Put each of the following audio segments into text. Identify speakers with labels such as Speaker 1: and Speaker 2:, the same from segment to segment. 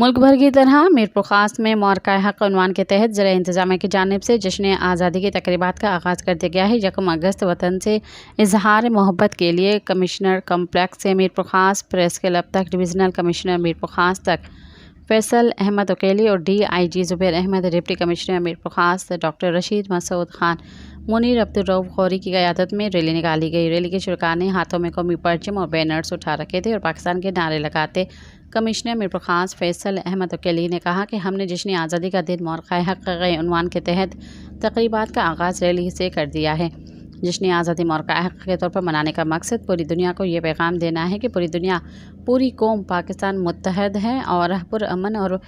Speaker 1: मुल्क भर की तरह मीरपुर खास में मौरका हक उन्वान के तहत ज़िला इंतजामिया की जानिब से जश्न आज़ादी की तकरीबात का आगाज़ कर दिया गया है। 1 अगस्त वतन से इजहार मोहब्बत के लिए कमिश्नर कम्प्लेक्स से मीरपुर खास प्रेस क्लब तक, डिवीज़नल कमिश्नर मीरपुर खास तक फैसल अहमद अकेली और DIG Zubair Ahmed, deputy commissioner Mirpur Khas doctor Rasheed Masood Khan, Munir Abdul Rauf Ghauri की क़यादत में रैली निकाली गई। रैली के शुरका ने हाथों में कौमी परचम और बैनर्स उठा रखे थे और पाकिस्तान के नारे लगाते कमिश्नर मीरपुर खास फैसल अहमद अकेली ने कहा कि हमने जश्न आज़ादी का दिन मौरका हक उन्वान के तहत तकरीबात का आगाज़ रैली से कर दिया है। जश्न आज़ादी मौरका हक के तौर पर मनाने का मकसद पूरी दुनिया को ये पैगाम देना है कि पूरी दुनिया, पूरी कौम पाकिस्तान मुत्तहद है और पुरअमन और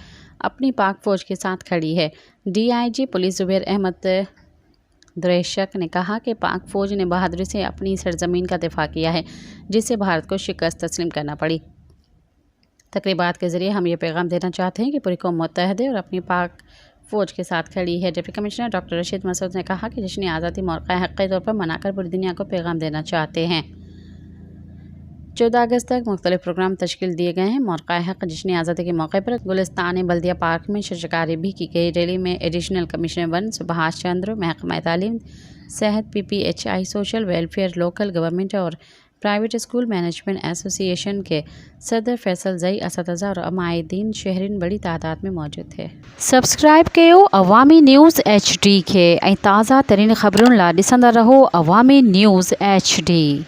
Speaker 1: अपनी पाक फ़ौज के साथ खड़ी है। DIG पुलिस ज़ुबैर अहमद द्रेशक ने कहा कि पाक फ़ौज ने बहादुरी से अपनी सरजमीन का दिफा किया है, जिससे भारत को शिकस्त तस्लीम करना पड़ी। तकरीबात के ज़रिए हम ये पैगाम देना चाहते हैं कि पूरी कौम मुत्तहद है और अपनी पाक फ़ौज के साथ खड़ी है। Deputy commissioner doctor Rasheed Masood ने कहा कि जश्न आज़ादी मौरका हक के तौर पर मनाकर पूरी दुनिया को पैगाम देना चाहते हैं। 14 अगस्त तक मुख्तलिफ प्रोग्राम तश्कील दिए गए हैं। मौरका हक जश्न आज़ादी के मौके पर गुलिस्तान बल्दिया पार्क में शिरकारी भी की गई। रैली में एडिशनल कमिश्नर 1 सुभाष चंद्र, महकमा तालीम, सेहत, PPHI, social welfare, local government और प्राइवेट स्कूल मैनेजमेंट एसोसिएशन के सदर फैसल जई, असतज़ा और अमायदीन शहरीन बड़ी तादाद में मौजूद थे।
Speaker 2: सब्सक्राइब कयो अवामी न्यूज़ HD के ताज़ा तरीन ख़बरुन ला ॾिसंदा रहो अवामी न्यूज़ HD।